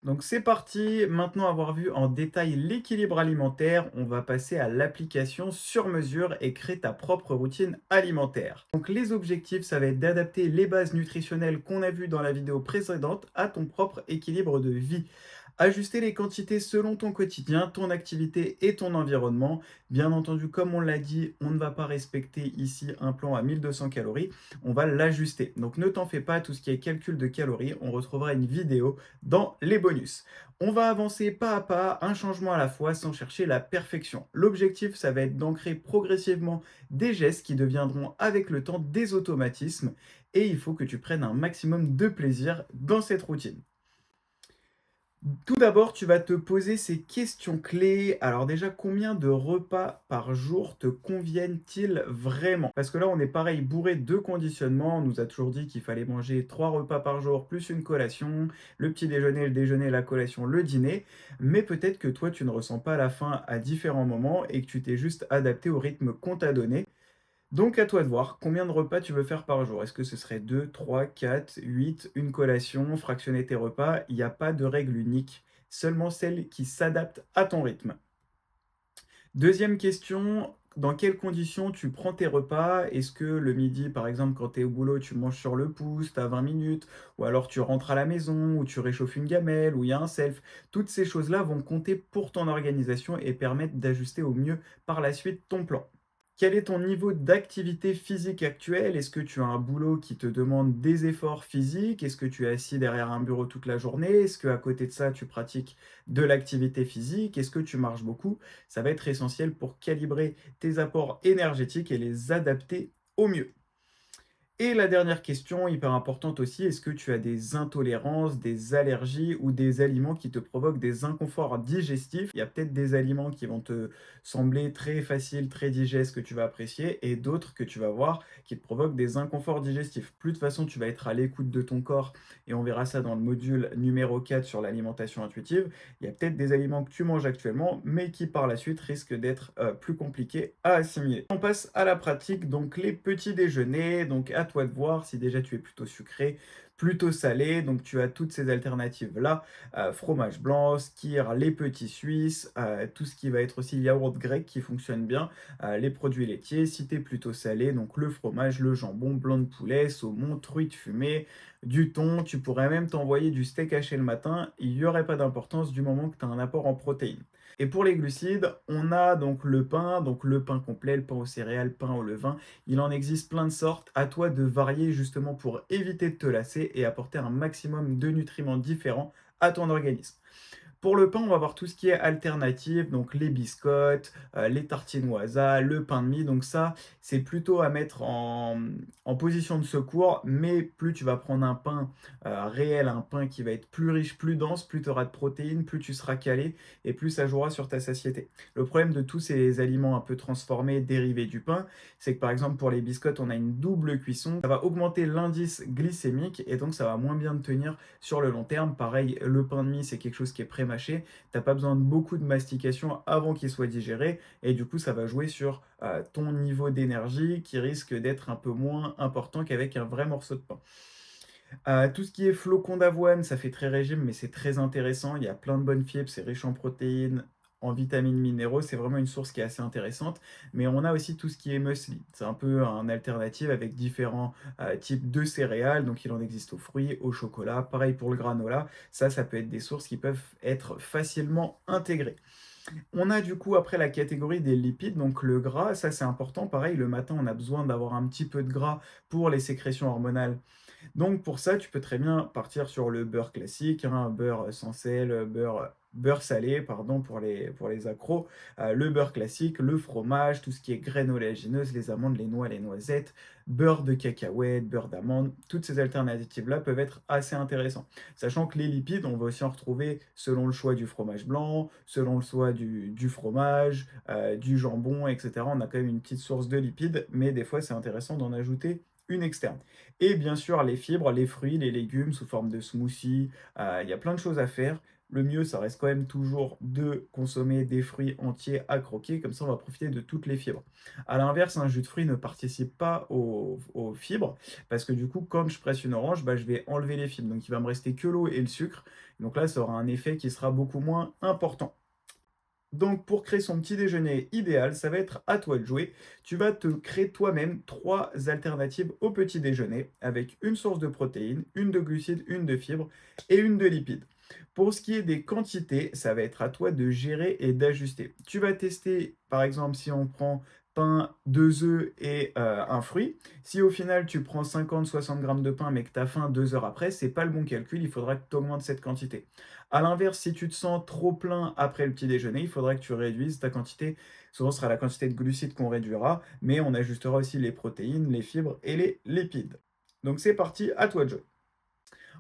Donc c'est parti, maintenant avoir vu en détail l'équilibre alimentaire, on va passer à l'application sur mesure et créer ta propre routine alimentaire. Donc les objectifs, ça va être d'adapter les bases nutritionnelles qu'on a vues dans la vidéo précédente à ton propre équilibre de vie. Ajuster les quantités selon ton quotidien, ton activité et ton environnement. Bien entendu, comme on l'a dit, on ne va pas respecter ici un plan à 1200 calories, on va l'ajuster. Donc ne t'en fais pas, tout ce qui est calcul de calories, on retrouvera une vidéo dans les bonus. On va avancer pas à pas, un changement à la fois, sans chercher la perfection. L'objectif, ça va être d'ancrer progressivement des gestes qui deviendront avec le temps des automatismes et il faut que tu prennes un maximum de plaisir dans cette routine. Tout d'abord, tu vas te poser ces questions clés. Alors déjà, combien de repas par jour te conviennent-ils vraiment? Parce que là, on est pareil, bourré de conditionnement. On nous a toujours dit qu'il fallait manger 3 repas par jour, plus une collation, le petit déjeuner, le déjeuner, la collation, le dîner. Mais peut-être que toi, tu ne ressens pas la faim à différents moments et que tu t'es juste adapté au rythme qu'on t'a donné. Donc à toi de voir combien de repas tu veux faire par jour. Est-ce que ce serait 2, 3, 4, 8, une collation, fractionner tes repas? Il n'y a pas de règle unique, seulement celle qui s'adapte à ton rythme. Deuxième question, dans quelles conditions tu prends tes repas? Est-ce que le midi, par exemple, quand tu es au boulot, tu manges sur le pouce, tu as 20 minutes, ou alors tu rentres à la maison, ou tu réchauffes une gamelle, ou il y a un self? Toutes ces choses-là vont compter pour ton organisation et permettre d'ajuster au mieux par la suite ton plan. Quel est ton niveau d'activité physique actuel? Est-ce que tu as un boulot qui te demande des efforts physiques? Est-ce que tu es assis derrière un bureau toute la journée? Est-ce qu'à côté de ça, tu pratiques de l'activité physique? Est-ce que tu marches beaucoup? Ça va être essentiel pour calibrer tes apports énergétiques et les adapter au mieux. Et la dernière question, hyper importante aussi, est-ce que tu as des intolérances, des allergies ou des aliments qui te provoquent des inconforts digestifs? Il y a peut-être des aliments qui vont te sembler très faciles, très digestes, que tu vas apprécier, et d'autres que tu vas voir qui te provoquent des inconforts digestifs. Plus de toute façon, tu vas être à l'écoute de ton corps, et on verra ça dans le module numéro 4 sur l'alimentation intuitive. Il y a peut-être des aliments que tu manges actuellement, mais qui par la suite risquent d'être plus compliqués à assimiler. On passe à la pratique, donc les petits déjeuners, donc à toi de voir si déjà tu es plutôt sucré, plutôt salé, donc tu as toutes ces alternatives-là, fromage blanc, skyr, les petits suisses, tout ce qui va être aussi yaourt grec qui fonctionne bien, les produits laitiers, si tu es plutôt salé, donc le fromage, le jambon, blanc de poulet, saumon, truite fumée, du thon, tu pourrais même t'envoyer du steak haché le matin, il n'y aurait pas d'importance du moment que tu as un apport en protéines. Et pour les glucides, on a donc le pain complet, le pain aux céréales, pain au levain. Il en existe plein de sortes. À toi de varier justement pour éviter de te lasser et apporter un maximum de nutriments différents à ton organisme. Pour le pain, on va voir tout ce qui est alternative, donc les biscottes, les tartines au hasard, le pain de mie. Donc ça, c'est plutôt à mettre en position de secours, mais plus tu vas prendre un pain réel, un pain qui va être plus riche, plus dense, plus tu auras de protéines, plus tu seras calé et plus ça jouera sur ta satiété. Le problème de tous ces aliments un peu transformés, dérivés du pain, c'est que par exemple pour les biscottes, on a une double cuisson. Ça va augmenter l'indice glycémique et donc ça va moins bien tenir sur le long terme. Pareil, le pain de mie, c'est quelque chose qui est pré-mâché. T'as pas besoin de beaucoup de mastication avant qu'il soit digéré. Et du coup, ça va jouer sur ton niveau d'énergie qui risque d'être un peu moins important qu'avec un vrai morceau de pain. Tout ce qui est flocons d'avoine, ça fait très régime, mais c'est très intéressant. Il y a plein de bonnes fibres, c'est riche en protéines, en vitamines, minéraux. C'est vraiment une source qui est assez intéressante. Mais on a aussi tout ce qui est muesli. C'est un peu un alternative avec différents types de céréales. Donc il en existe aux fruits, au chocolat. Pareil pour le granola. Ça peut être des sources qui peuvent être facilement intégrées. On a du coup après la catégorie des lipides, donc le gras, ça c'est important. Pareil, le matin, on a besoin d'avoir un petit peu de gras pour les sécrétions hormonales. Donc pour ça, tu peux très bien partir sur le beurre classique, hein, beurre sans sel, beurre salé, pardon, pour les accros, le beurre classique, le fromage, tout ce qui est graines oléagineuses, les amandes, les noix, les noisettes, beurre de cacahuète, beurre d'amande, toutes ces alternatives-là peuvent être assez intéressantes. Sachant que les lipides, on va aussi en retrouver selon le choix du fromage blanc, selon le choix du fromage, du jambon, etc. On a quand même une petite source de lipides, mais des fois c'est intéressant d'en ajouter une externe. Et bien sûr, les fibres, les fruits, les légumes sous forme de smoothie, il y a plein de choses à faire. Le mieux, ça reste quand même toujours de consommer des fruits entiers à croquer, comme ça on va profiter de toutes les fibres. À l'inverse, un jus de fruits ne participe pas aux fibres, parce que du coup, quand je presse une orange, bah, je vais enlever les fibres. Donc il va me rester que l'eau et le sucre. Donc là, ça aura un effet qui sera beaucoup moins important. Donc, pour créer son petit déjeuner idéal, ça va être à toi de jouer. Tu vas te créer toi-même trois alternatives au petit déjeuner avec une source de protéines, une de glucides, une de fibres et une de lipides. Pour ce qui est des quantités, ça va être à toi de gérer et d'ajuster. Tu vas tester, par exemple, si on prend pain, 2 œufs et un fruit. Si au final tu prends 50-60 grammes de pain mais que tu as faim 2 heures après, c'est pas le bon calcul, il faudra que tu augmentes cette quantité. À l'inverse, si tu te sens trop plein après le petit déjeuner, il faudra que tu réduises ta quantité. Souvent, ce sera la quantité de glucides qu'on réduira, mais on ajustera aussi les protéines, les fibres et les lipides. Donc c'est parti, à toi de jouer.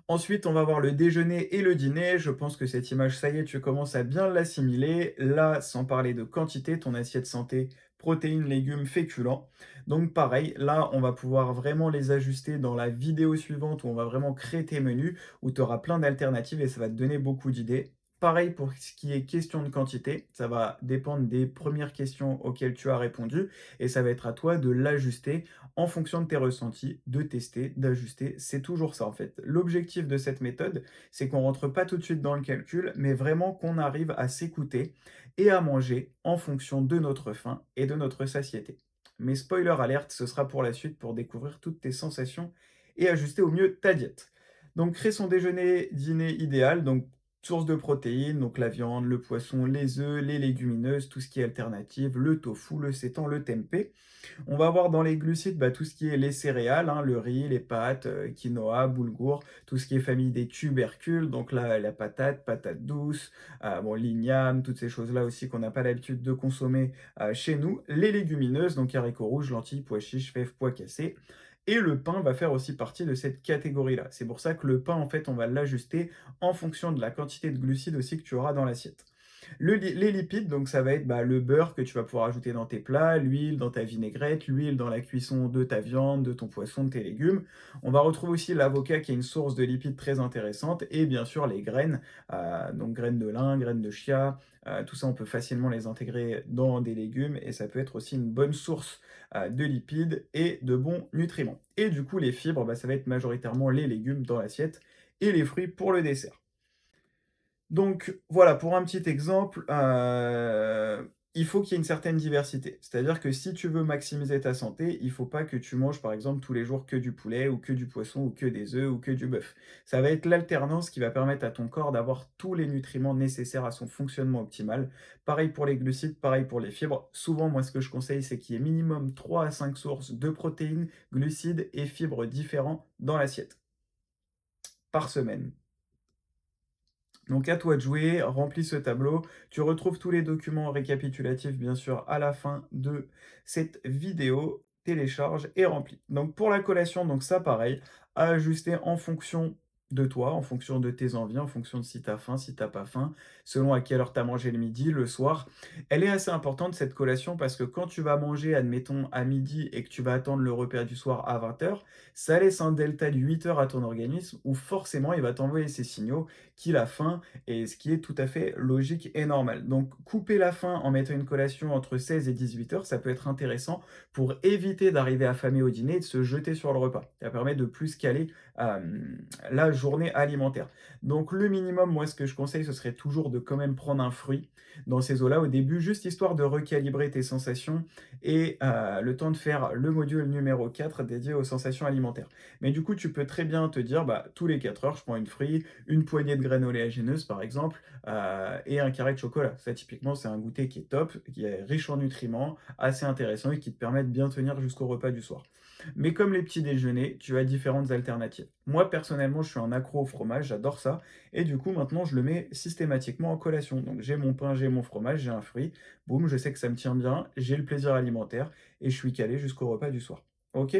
Ensuite, on va voir le déjeuner et le dîner. Je pense que cette image, ça y est, tu commences à bien l'assimiler. Là, sans parler de quantité, ton assiette santé, protéines, légumes, féculents. Donc pareil, là, on va pouvoir vraiment les ajuster dans la vidéo suivante où on va vraiment créer tes menus, où tu auras plein d'alternatives et ça va te donner beaucoup d'idées. Pareil pour ce qui est question de quantité, ça va dépendre des premières questions auxquelles tu as répondu et ça va être à toi de l'ajuster en fonction de tes ressentis, de tester, d'ajuster. C'est toujours ça en fait. L'objectif de cette méthode, c'est qu'on rentre pas tout de suite dans le calcul, mais vraiment qu'on arrive à s'écouter et à manger en fonction de notre faim et de notre satiété. Mais spoiler alerte, ce sera pour la suite pour découvrir toutes tes sensations et ajuster au mieux ta diète. Donc créer son déjeuner, dîner idéal, donc source de protéines, donc la viande, le poisson, les œufs, les légumineuses, tout ce qui est alternative, le tofu, le sétan, le tempeh. On va voir dans les glucides bah, tout ce qui est les céréales, hein, le riz, les pâtes, quinoa, boulgour, tout ce qui est famille des tubercules, donc là la patate, patate douce, bon, l'igname, toutes ces choses-là aussi qu'on n'a pas l'habitude de consommer chez nous. Les légumineuses, donc haricots rouges, lentilles, pois chiches, fèves, pois cassés. Et le pain va faire aussi partie de cette catégorie-là. C'est pour ça que le pain, en fait, on va l'ajuster en fonction de la quantité de glucides aussi que tu auras dans l'assiette. Les lipides, donc ça va être bah, le beurre que tu vas pouvoir ajouter dans tes plats, l'huile dans ta vinaigrette, l'huile dans la cuisson de ta viande, de ton poisson, de tes légumes. On va retrouver aussi l'avocat qui est une source de lipides très intéressante et bien sûr les graines, donc graines de lin, graines de chia, tout ça on peut facilement les intégrer dans des légumes et ça peut être aussi une bonne source de lipides et de bons nutriments. Et du coup les fibres, bah, ça va être majoritairement les légumes dans l'assiette et les fruits pour le dessert. Donc voilà, pour un petit exemple, il faut qu'il y ait une certaine diversité. C'est-à-dire que si tu veux maximiser ta santé, il faut pas que tu manges, par exemple, tous les jours que du poulet ou que du poisson ou que des œufs ou que du bœuf. Ça va être l'alternance qui va permettre à ton corps d'avoir tous les nutriments nécessaires à son fonctionnement optimal. Pareil pour les glucides, pareil pour les fibres. Souvent, moi, ce que je conseille, c'est qu'il y ait minimum 3 à 5 sources de protéines, glucides et fibres différents dans l'assiette par semaine. Donc à toi de jouer, remplis ce tableau. Tu retrouves tous les documents récapitulatifs, bien sûr, à la fin de cette vidéo. Télécharge et remplis. Donc pour la collation, donc ça pareil, à ajuster en fonction de toi, en fonction de tes envies, en fonction de si tu as faim, si tu pas faim, selon à quelle heure tu as mangé le midi, le soir. Elle est assez importante cette collation parce que quand tu vas manger, admettons, à midi et que tu vas attendre le repas du soir à 20 h, ça laisse un delta de 8 heures à ton organisme où forcément il va t'envoyer ces signaux qu'il a faim et ce qui est tout à fait logique et normal. Donc couper la faim en mettant une collation entre 16 et 18 heures, ça peut être intéressant pour éviter d'arriver affamé au dîner et de se jeter sur le repas. Ça permet de plus caler la journée alimentaire. Donc le minimum, moi ce que je conseille, ce serait toujours de quand même prendre un fruit dans ces eaux-là au début, juste histoire de recalibrer tes sensations et le temps de faire le module numéro 4 dédié aux sensations alimentaires. Mais du coup, tu peux très bien te dire, bah, tous les 4 heures, je prends une fruit, une poignée de graines oléagineuses par exemple, et un carré de chocolat. Ça typiquement c'est un goûter qui est top, qui est riche en nutriments, assez intéressant et qui te permet de bien tenir jusqu'au repas du soir. Mais comme les petits déjeuners, tu as différentes alternatives. Moi personnellement je suis un accro au fromage, j'adore ça, et du coup maintenant je le mets systématiquement en collation. Donc j'ai mon pain, j'ai mon fromage, j'ai un fruit, boum, je sais que ça me tient bien, j'ai le plaisir alimentaire, et je suis calé jusqu'au repas du soir. Ok?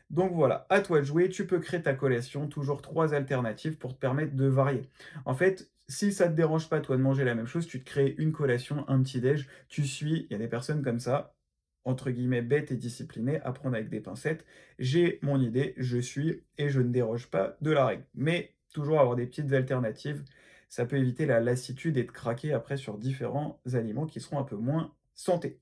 Donc voilà, à toi de jouer, tu peux créer ta collation, toujours trois alternatives pour te permettre de varier. En fait, si ça te dérange pas toi de manger la même chose, tu te crées une collation, un petit déj, tu suis, il y a des personnes comme ça, entre guillemets, bête et discipliné, à prendre avec des pincettes. J'ai mon idée, je suis et je ne déroge pas de la règle. Mais toujours avoir des petites alternatives, ça peut éviter la lassitude et de craquer après sur différents aliments qui seront un peu moins santé.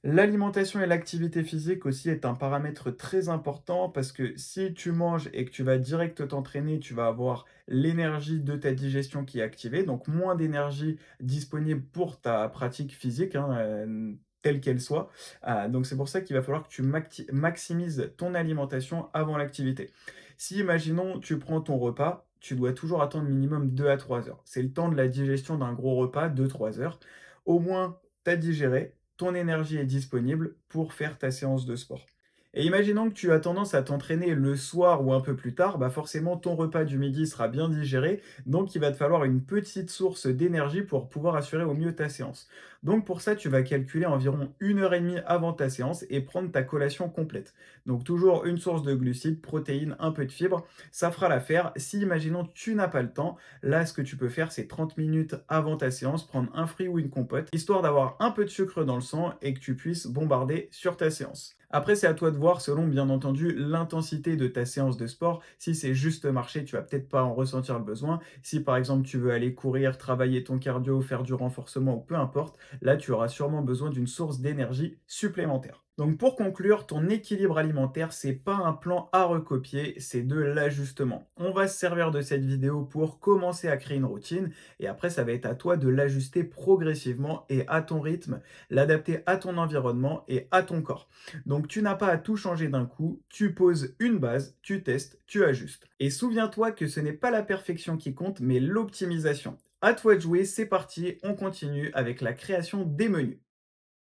L'alimentation et l'activité physique aussi est un paramètre très important parce que si tu manges et que tu vas direct t'entraîner, tu vas avoir l'énergie de ta digestion qui est activée, donc moins d'énergie disponible pour ta pratique physique, hein, telle qu'elle soit. Donc c'est pour ça qu'il va falloir que tu maximises ton alimentation avant l'activité. Si, imaginons, tu prends ton repas, tu dois toujours attendre minimum 2 à 3 heures. C'est le temps de la digestion d'un gros repas, 2 3 heures. Au moins, tu as digéré, ton énergie est disponible pour faire ta séance de sport. Et imaginons que tu as tendance à t'entraîner le soir ou un peu plus tard, bah forcément ton repas du midi sera bien digéré, donc il va te falloir une petite source d'énergie pour pouvoir assurer au mieux ta séance. Donc pour ça, tu vas calculer environ 1 heure et demie avant ta séance et prendre ta collation complète. Donc toujours une source de glucides, protéines, un peu de fibres, ça fera l'affaire. Si imaginons tu n'as pas le temps, là ce que tu peux faire c'est 30 minutes avant ta séance, prendre un fruit ou une compote, histoire d'avoir un peu de sucre dans le sang et que tu puisses bombarder sur ta séance. Après, c'est à toi de voir selon, bien entendu, l'intensité de ta séance de sport. Si c'est juste marcher, tu vas peut-être pas en ressentir le besoin. Si par exemple tu veux aller courir, travailler ton cardio, faire du renforcement ou peu importe, là tu auras sûrement besoin d'une source d'énergie supplémentaire. Donc pour conclure, ton équilibre alimentaire, c'est pas un plan à recopier, c'est de l'ajustement. On va se servir de cette vidéo pour commencer à créer une routine et après ça va être à toi de l'ajuster progressivement et à ton rythme, l'adapter à ton environnement et à ton corps. Donc tu n'as pas à tout changer d'un coup, tu poses une base, tu testes, tu ajustes. Et souviens-toi que ce n'est pas la perfection qui compte, mais l'optimisation. À toi de jouer, c'est parti, on continue avec la création des menus.